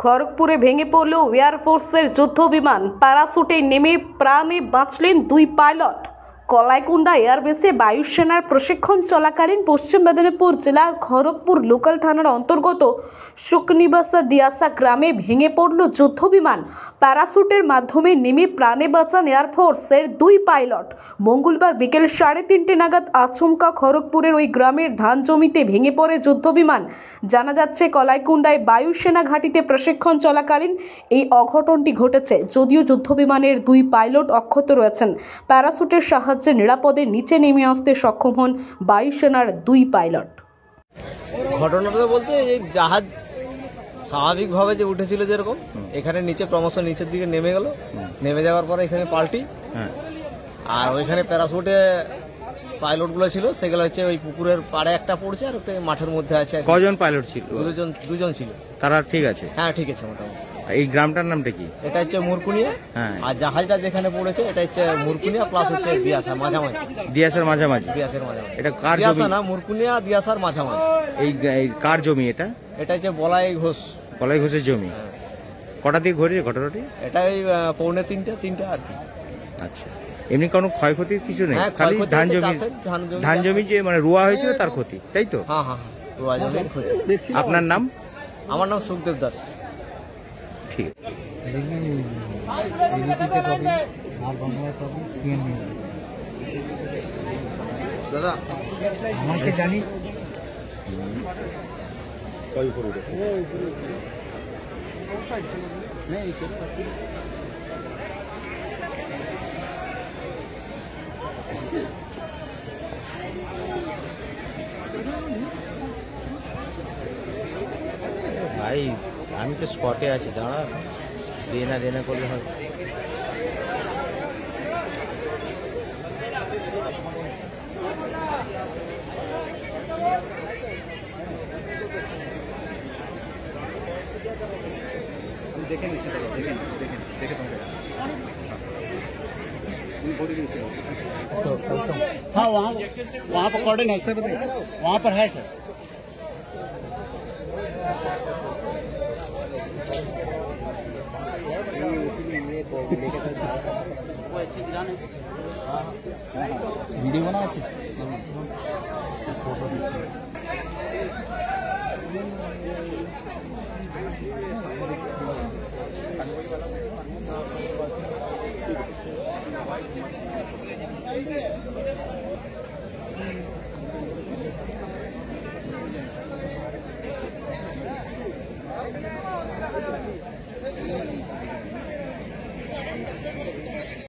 খড়গপুরে ভেঙে পড়ল এয়ারফোর্সের যুদ্ধ বিমান। প্যারাশুটে নেমে প্রাণে বাঁচলেন দুই পাইলট। কলাইকুণ্ডা এয়ারবেসে বায়ুসেনার প্রশিক্ষণ চলাকালীন পশ্চিম মেদিনীপুর জেলার খড়গপুর লোকাল থানার অন্তর্গত শুকনিবাসা দিয়াসা গ্রামে ভেঙে পড়ল যুদ্ধ বিমান। প্যারাশুটের মাধ্যমে নেমে প্রাণে বাঁচান এয়ারফোর্সের দুই পাইলট। মঙ্গলবার বিকেল 3:30 নাগাদ আচমকা খড়গপুরের ওই গ্রামের ধান জমিতে ভেঙে পড়ে যুদ্ধ বিমান। জানা যাচ্ছে, কলাইকুণ্ডায় বায়ুসেনা ঘাঁটিতে প্রশিক্ষণ চলাকালীন এই অঘটনটি ঘটেছে। যদিও যুদ্ধ বিমানের দুই পাইলট অক্ষত রয়েছেন, প্যারাশুটের সাহায্যে নিরাপদে নিচে নেমে আসতে সক্ষম হন বায়ুসেনার দুই পাইলট। ঘটনাটা বলতে এই জাহাজ স্বাভাবিকভাবে যে উঠেছিল, যেরকম এখানে নিচে ক্রমশ নিচের দিকে নেমে গেল। নেমে যাওয়ার পরে এখানে পাল্টি, আর ওইখানে প্যারাশুটে পাইলট গুলো ছিল, সেগুলো হচ্ছে ওই পুকুরের পাড়ে একটা পড়ছে আর একটা মাঠের মধ্যে আছে। কজন পাইলট ছিল? দুজন ছিল। তারা ঠিক আছে? হ্যাঁ, ঠিক আছে মোটামুটি। এই গ্রামটার নামটা কি? এটা হচ্ছে মুরকুনিয়া। আর জাহাজটা যেখানে পড়েছে এটা হচ্ছে মুরকুনিয়া প্লাস হচ্ছে দিয়াসা মাঝামাঝি। দিয়াসার মাঝামাঝি? দিয়াসের মাঝামাঝি। এটা কার জমি? দিয়াসা না, মুরকুনিয়া দিয়াসার মাঝামাঝি। এই কার জমি এটা? এটা হচ্ছে বলাই ঘোষ। বলাই ঘোষের জমি। কটা দিকে ঘটেছে ঘটনাটি? এটা এই 2:45 আর কি। আচ্ছা, এমনি কোনো ক্ষয়ক্ষতির কিছু নেই? খালি ধান জমি যে মানে রোয়া হয়েছিল তার ক্ষতি, তাই তো? হ্যাঁ হ্যাঁ, রোয়া জমির ক্ষতি। আপনার নাম? আমার নাম সুখদেব দাস। ঠিক দাদা আমাকে জানি ভাই, আমি তো স্পটে আছি, দাঁড়া, দেনা করলে হয়। দেখে নিচ্ছি, দেখে हाँ, वहाँ पर कॉर्डन है सर, वहाँ पर है सर। वीडियो बना